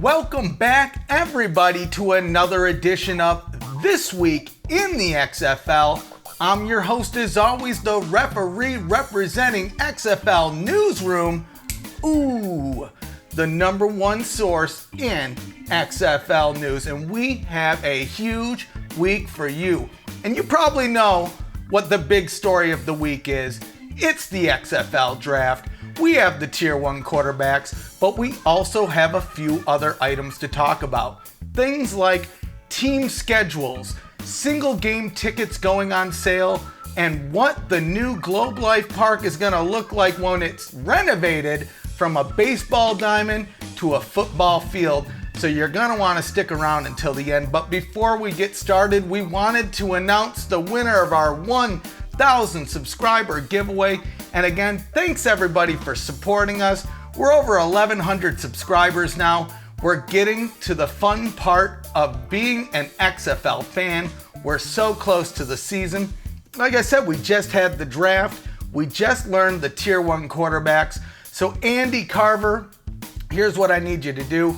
Welcome back, everybody, to another edition of This Week in the XFL. I'm your host, as always, the referee representing XFL Newsroom. The number one source in XFL news. And we have a huge week for you. And you probably know what the big story of the week is. It's the XFL Draft. We have the Tier 1 quarterbacks, but we also have a few other items to talk about. Things like team schedules, single game tickets going on sale, and what the new Globe Life Park is going to look like when it's renovated from a baseball diamond to a football field. So you're going to want to stick around until the end. But before we get started, we wanted to announce the winner of our 1,000 subscriber giveaway. And again, thanks everybody for supporting us. We're over 1,100 subscribers now. We're getting to the fun part of being an XFL fan. We're so close to the season. Like I said, we just had the draft. We just learned the Tier 1 quarterbacks. So Andy Carver, here's what I need you to do.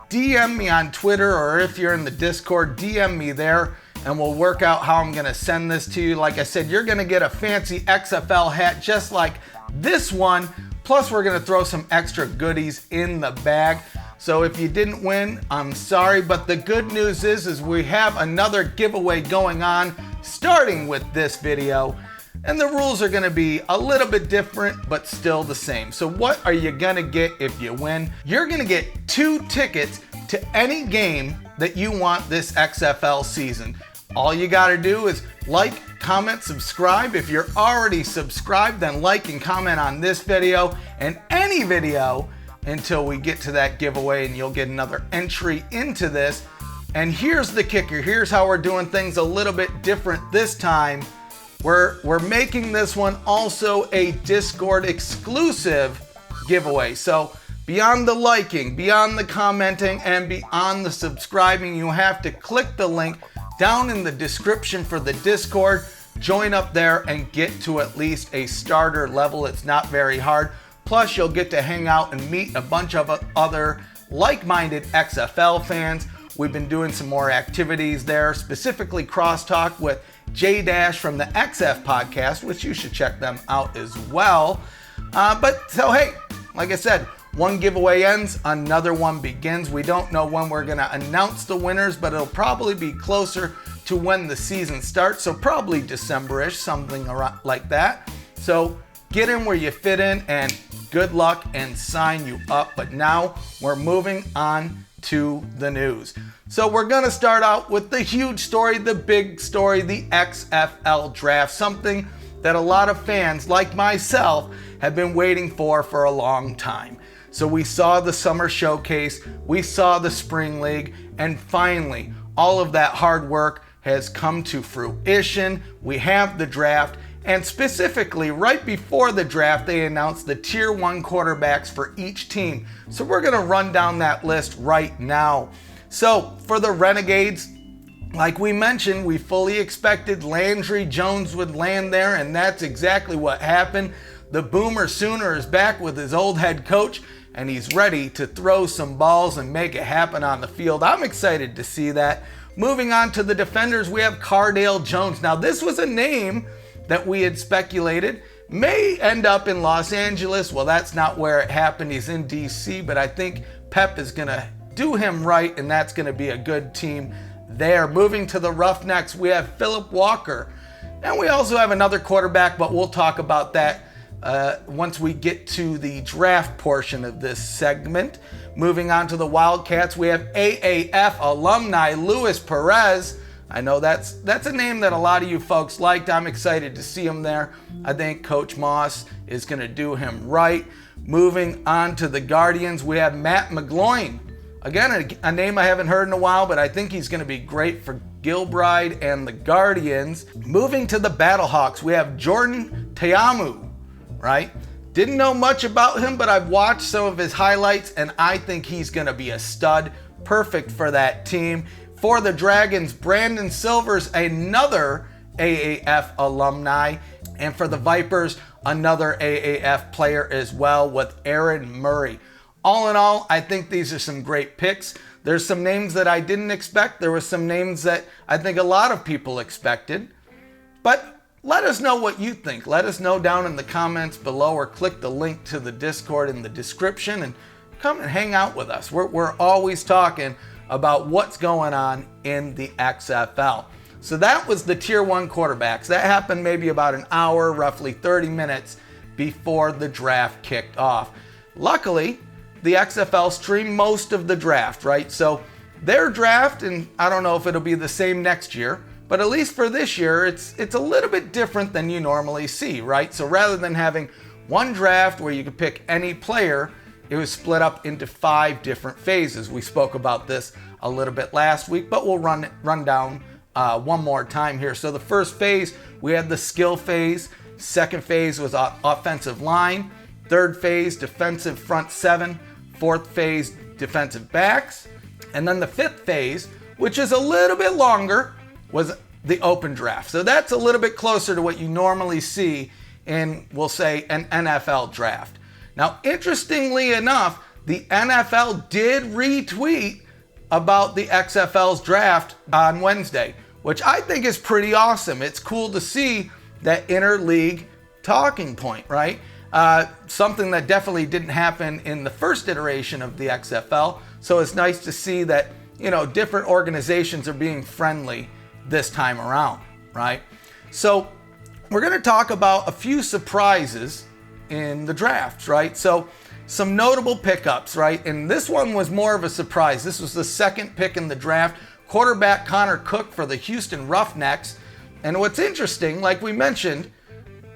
DM me on Twitter, or if you're in the Discord, DM me there, and we'll work out how I'm going to send this to you. Like I said, you're going to get a fancy XFL hat just like this one. Plus, we're going to throw some extra goodies in the bag. So if you didn't win, I'm sorry. But the good news is we have another giveaway going on, starting with this video. And the rules are going to be a little bit different, but still the same. So what are you going to get if you win? You're going to get 2 tickets to any game that you want this XFL season. All you got to do is like, comment, subscribe. If you're already subscribed, then like and comment on this video and any video until we get to that giveaway, and you'll get another entry into this. And here's the kicker. Here's how we're doing things a little bit different this time. We're making this one also a Discord exclusive giveaway. So beyond the liking, beyond the commenting, and beyond the subscribing, you have to click the link down in the description for the Discord. Join up there and get to at least a starter level. It's not very hard. Plus, you'll get to hang out and meet a bunch of other like-minded XFL fans. We've been doing some more activities there, specifically crosstalk with J-Dash from the XF podcast, which you should check them out as well. So hey, like I said, one giveaway ends, another one begins. We don't know when we're going to announce the winners, but it'll probably be closer to when the season starts. So probably December-ish, something around like that. So get in where you fit in, and good luck and sign you up. But now we're moving on to the news. So we're going to start out with the huge story, the big story, the XFL Draft, something that a lot of fans like myself have been waiting for a long time. So we saw the summer showcase, we saw the spring league, and finally all of that hard work has come to fruition. We have the draft, and specifically right before the draft, they announced the Tier 1 quarterbacks for each team. So we're going to run down that list right now. So for the Renegades, like we mentioned, we fully expected Landry Jones would land there, and that's exactly what happened. The Boomer Sooner is back with his old head coach, and he's ready to throw some balls and make it happen on the field. I'm excited to see that. Moving on to the defenders, we have Cardale Jones. Now, this was a name that we had speculated may end up in Los Angeles. Well, that's not where it happened. He's in DC, but I think Pep is going to do him right, and that's going to be a good team there. Moving to the Roughnecks, we have Philip Walker. And we also have another quarterback, but we'll talk about that once we get to the draft portion of this segment. Moving on to the Wildcats, we have AAF alumni Luis Perez. I know that's a name that a lot of you folks liked. I'm excited to see him there. I think Coach Moss is going to do him right. Moving on to the Guardians, we have Matt McGloin. Again, a name I haven't heard in a while, but I think he's going to be great for Gilbride and the Guardians. Moving to the Battlehawks, we have Jordan Teamu, right? Didn't know much about him, but I've watched some of his highlights, and I think he's going to be a stud. Perfect for that team. For the Dragons, Brandon Silvers, another AAF alumni. And for the Vipers, another AAF player as well with Aaron Murray. all in all, I think these are some great picks. There's some names that I didn't expect. There were some names that I think a lot of people expected. But let us know what you think. Let us know down in the comments below, or click the link to the Discord in the description and come and hang out with us. We're always talking about what's going on in the XFL. So that was the Tier 1 quarterbacks. That happened maybe about an hour, roughly 30 minutes before the draft kicked off. Luckily, the XFL streamed most of the draft, right? So their draft, and I don't know if it'll be the same next year, but at least for this year, it's a little bit different than you normally see, right? So rather than having one draft where you could pick any player, it was split up into 5 different phases. We spoke about this a little bit last week, but we'll run down one more time here. So the first phase, we had the skill phase. Second phase was offensive line. Third phase, defensive front 7. Fourth phase, defensive backs. And then the fifth phase, which is a little bit longer, was the open draft. So that's a little bit closer to what you normally see in, we'll say, an NFL draft. Now, interestingly enough, the NFL did retweet about the XFL's draft on Wednesday, which I think is pretty awesome. It's cool to see that interleague talking point, right? Something that definitely didn't happen in the first iteration of the XFL. So it's nice to see that, different organizations are being friendly this time around, right? So we're going to talk about a few surprises in the drafts, right? So some notable pickups, right? And this one was more of a surprise. This was the second pick in the draft. Quarterback Connor Cook for the Houston Roughnecks. And what's interesting, like we mentioned,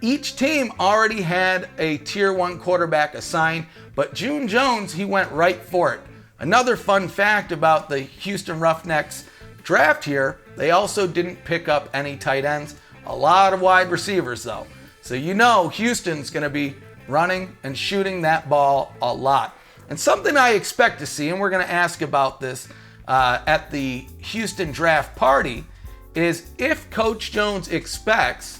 each team already had a Tier 1 quarterback assigned, but June Jones, he went right for it. Another fun fact about the Houston Roughnecks draft here, they also didn't pick up any tight ends. A lot of wide receivers though. So Houston's going to be running and shooting that ball a lot. And something I expect to see, and we're going to ask about this at the Houston draft party, is if Coach Jones expects,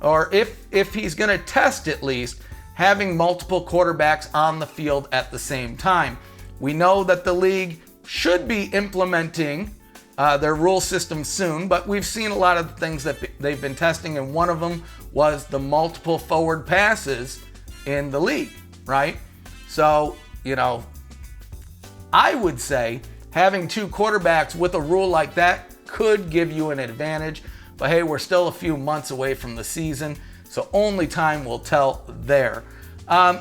or if he's going to test at least, having multiple quarterbacks on the field at the same time. We know that the league should be implementing their rule system soon, but we've seen a lot of things that they've been testing, and one of them was the multiple forward passes in the league, right? So, I would say having 2 quarterbacks with a rule like that could give you an advantage, but hey, we're still a few months away from the season, so only time will tell there.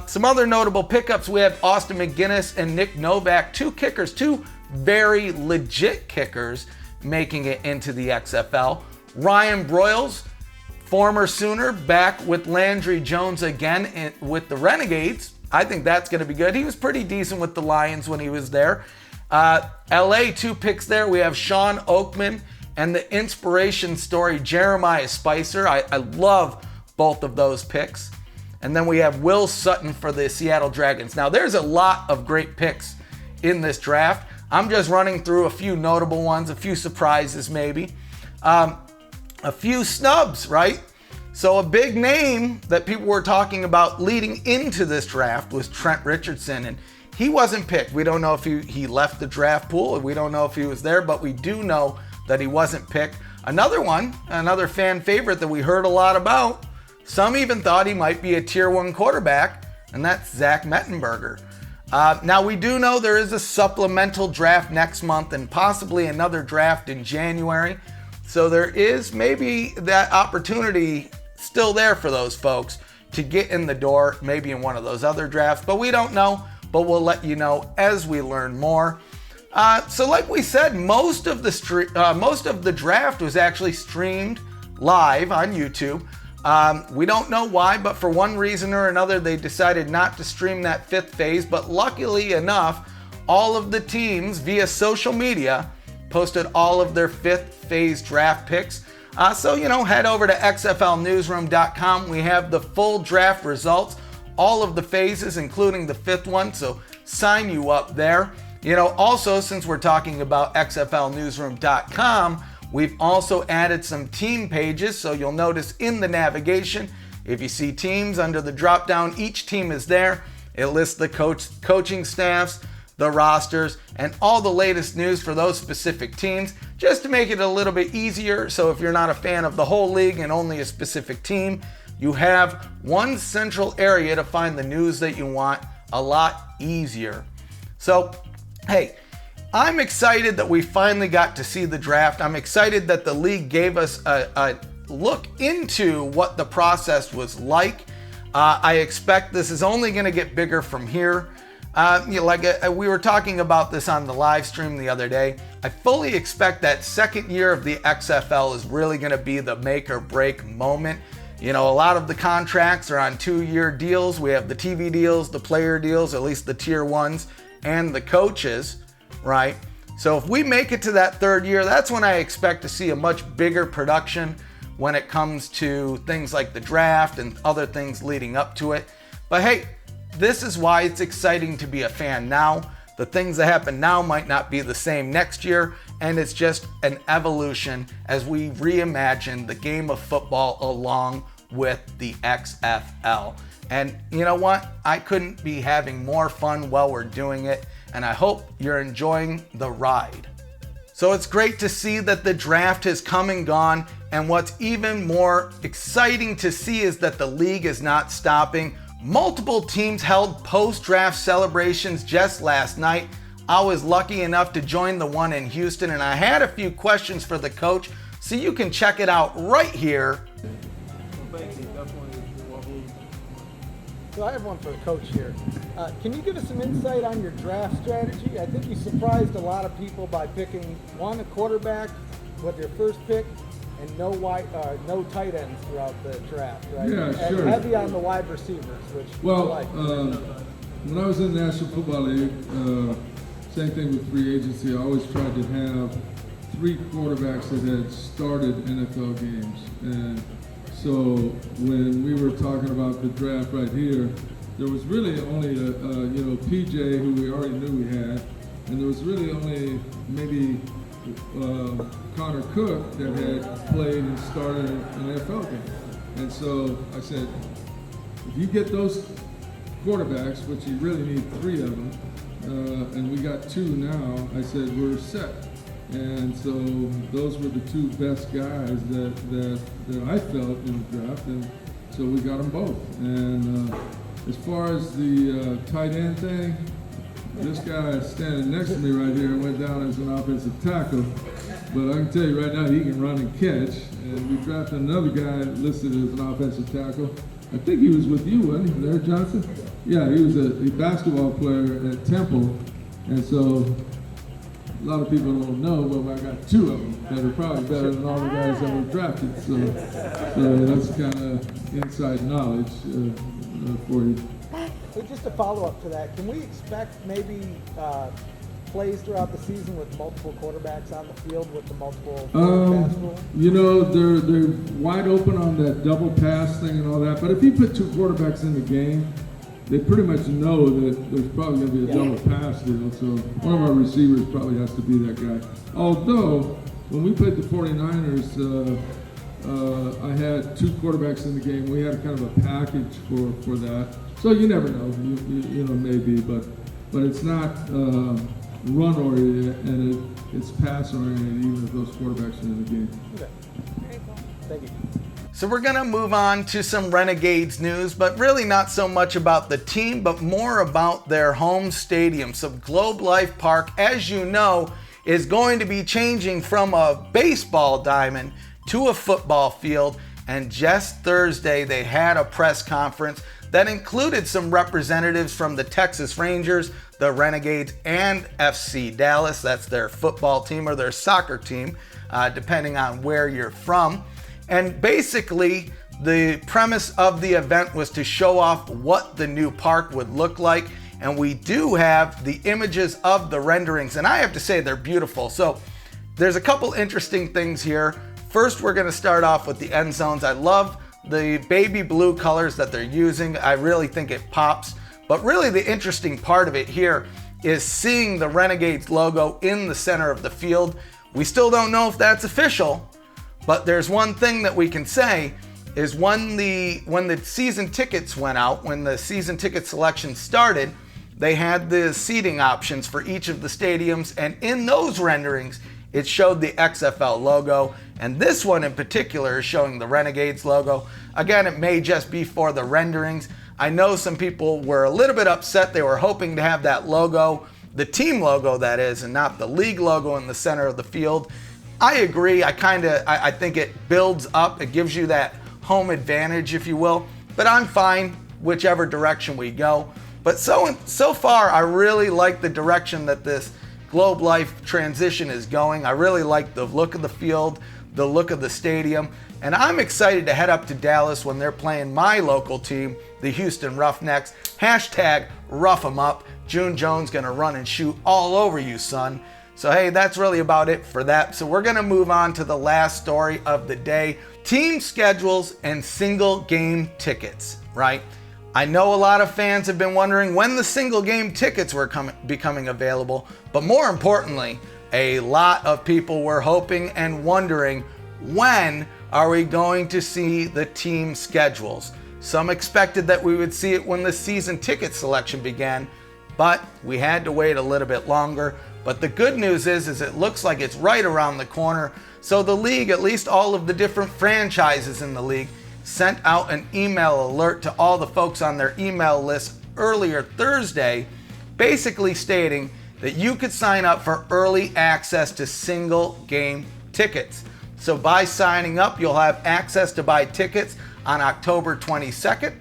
Some other notable pickups, we have Austin McGinnis and Nick Novak, 2 kickers, 2 very legit kickers making it into the XFL. Ryan Broyles, former Sooner, back with Landry Jones again with the Renegades. I think that's going to be good. He was pretty decent with the Lions when he was there. LA, 2 picks there. We have Sean Oakman and the inspiration story Jeremiah Spicer. I love both of those picks. And then we have Will Sutton for the Seattle Dragons. Now, there's a lot of great picks in this draft. I'm just running through a few notable ones, a few surprises maybe. A few snubs, right? So a big name that people were talking about leading into this draft was Trent Richardson, and he wasn't picked. We don't know if he left the draft pool. We don't know if he was there, but we do know that he wasn't picked. Another one, another fan favorite that we heard a lot about, some even thought he might be a Tier 1 quarterback, and that's Zach Mettenberger. Now, we do know there is a supplemental draft next month and possibly another draft in January. So there is maybe that opportunity still there for those folks to get in the door, maybe in one of those other drafts. But we don't know, but we'll let you know as we learn more. So like we said, most of the draft was actually streamed live on YouTube. We don't know why, but for one reason or another, they decided not to stream that 5th phase. But luckily enough, all of the teams via social media posted all of their 5th phase draft picks. So head over to xflnewsroom.com. We have the full draft results, all of the phases, including the 5th one. So sign you up there. Also, since we're talking about xflnewsroom.com, we've also added some team pages, so you'll notice in the navigation, if you see teams under the drop down, each team is there. It lists the coaching staffs, the rosters, and all the latest news for those specific teams, just to make it a little bit easier. So if you're not a fan of the whole league and only a specific team, you have one central area to find the news that you want a lot easier. So, hey, I'm excited that we finally got to see the draft. I'm excited that the league gave us a look into what the process was like. I expect this is only going to get bigger from here. We were talking about this on the live stream the other day. I fully expect that second year of the XFL is really going to be the make or break moment. A lot of the contracts are on 2-year deals. We have the TV deals, the player deals, at least the tier ones, and the coaches, right? So if we make it to that third year, that's when I expect to see a much bigger production when it comes to things like the draft and other things leading up to it. But hey, this is why it's exciting to be a fan now. The things that happen now might not be the same next year, and it's just an evolution as we reimagine the game of football along with the XFL. And you know what? I couldn't be having more fun while we're doing it, and I hope you're enjoying the ride. So it's great to see that the draft has come and gone, and what's even more exciting to see is that the league is not stopping. Multiple teams held post-draft celebrations just last night. I was lucky enough to join the one in Houston, and I had a few questions for the coach, so you can check it out right here. So I have one for the coach here. Can you give us some insight on your draft strategy? I think you surprised a lot of people by picking a quarterback with your first pick, and no tight ends throughout the draft, right? Yeah, and sure. Heavy on the wide receivers, which well, I like. When I was in the National Football League, same thing with free agency. I always tried to have 3 quarterbacks that had started NFL games. And so when we were talking about the draft right here, there was really only PJ, who we already knew we had, and there was really only maybe Connor Cook that had played and started an NFL game. And so I said, if you get those quarterbacks, which you really need 3 of them, and we got 2 now, I said, we're set. And so those were the 2 best guys that I felt in the draft, and so we got them both. And as far as the tight end thing, this guy standing next to me right here went down as an offensive tackle, but I can tell you right now he can run and catch. And we drafted another guy listed as an offensive tackle. I think he was with you, wasn't he, Larry Johnson? Yeah, he was a basketball player at Temple, and so a lot of people don't know, but I got 2 of them that are probably better than all the guys that were drafted. So that's kind of inside knowledge for you. So just a follow-up to that, can we expect maybe plays throughout the season with multiple quarterbacks on the field with the multiple pass rule? They're wide open on that double pass thing and all that, but if you put 2 quarterbacks in the game, they pretty much know that there's probably going to be a double pass deal, so one of our receivers probably has to be that guy. Although, when we played the 49ers, I had 2 quarterbacks in the game. We had kind of a package for that. So you never know, you know, maybe, but it's not run-oriented, and it's pass-oriented, even if those quarterbacks are in the game. Okay. Very cool. Thank you. So we're going to move on to some Renegades news, but really not so much about the team, but more about their home stadium. So Globe Life Park, as you know, is going to be changing from a baseball diamond to a football field. And just Thursday, they had a press conference that included some representatives from the Texas Rangers, the Renegades, and FC Dallas. That's their football team or their soccer team, depending on where you're from. And basically, the premise of the event was to show off what the new park would look like. And we do have the images of the renderings, and I have to say they're beautiful. So there's a couple interesting things here. First, we're gonna start off with the end zones. I love the baby blue colors that they're using. I really think it pops. But really the interesting part of it here is seeing the Renegades logo in the center of the field. We still don't know if that's official, but there's one thing that we can say, is when the season tickets went out, when the season ticket selection started, they had the seating options for each of the stadiums, and in those renderings, it showed the XFL logo, and this one in particular is showing the Renegades logo. Again, it may just be for the renderings. I know some people were a little bit upset. They were hoping to have that logo, the team logo that is, and not the league logo in the center of the field. I agree. I think it builds up. It gives you that home advantage, if you will. But I'm fine whichever direction we go. But so far, I really like the direction that this Globe Life transition is going. I really like the look of the field, the look of the stadium, and I'm excited to head up to Dallas when they're playing my local team, the Houston Roughnecks. Hashtag rough 'em up. June Jones gonna run and shoot all over you, son. So hey, that's really about it for that. So we're gonna move on to the last story of the day. Team schedules and single game tickets, right? I know a lot of fans have been wondering when the single game tickets were becoming available, but more importantly, a lot of people were hoping and wondering, when are we going to see the team schedules? Some expected that we would see it when the season ticket selection began, but we had to wait a little bit longer. But the good news is it looks like it's right around the corner. So the league, at least all of the different franchises in the league, sent out an email alert to all the folks on their email list earlier Thursday, basically stating that you could sign up for early access to single game tickets. So by signing up, you'll have access to buy tickets on October 22nd,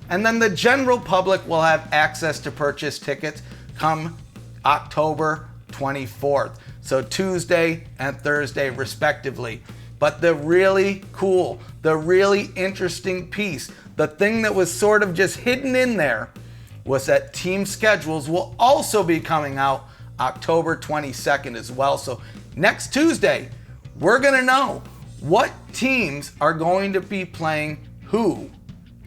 and then the general public will have access to purchase tickets come October 24th. So Tuesday and Thursday respectively. But the really cool, the really interesting piece, the thing that was sort of just hidden in there, was that team schedules will also be coming out October 22nd as well. So next Tuesday, we're gonna know what teams are going to be playing who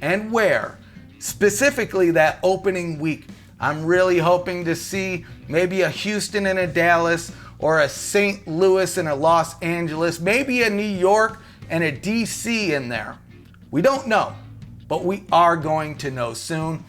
and where, specifically that opening week. I'm really hoping to see maybe a Houston and a Dallas, or a St. Louis and a Los Angeles, maybe a New York and a DC in there. We don't know, but we are going to know soon.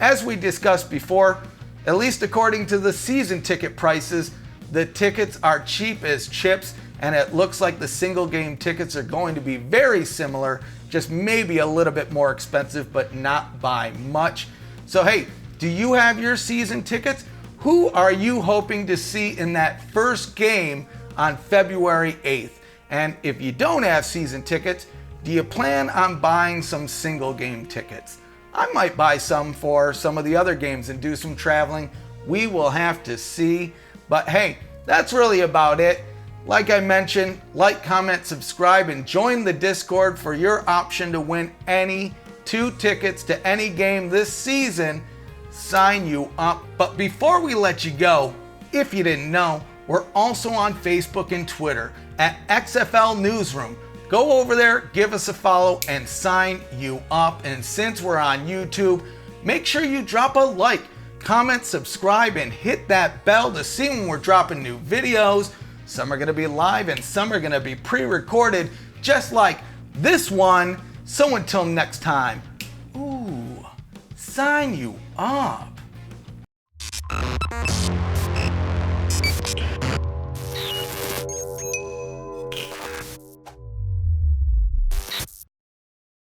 As we discussed before, at least according to the season ticket prices, the tickets are cheap as chips, and it looks like the single game tickets are going to be very similar, just maybe a little bit more expensive, but not by much. So hey, do you have your season tickets? Who are you hoping to see in that first game on February 8th? And if you don't have season tickets, do you plan on buying some single game tickets? I might buy some for some of the other games and do some traveling. We will have to see. But hey, that's really about it. Like I mentioned, like, comment, subscribe, and join the Discord for your option to win any 2 tickets to any game this season. Sign you up. But before we let you go, if you didn't know, we're also on Facebook and Twitter at XFL Newsroom. Go over there, give us a follow, and sign you up. And since we're on YouTube, make sure you drop a like, comment, subscribe, and hit that bell to see when we're dropping new videos. Some are going to be live and some are going to be pre-recorded, just like this one. So until next time, sign you up.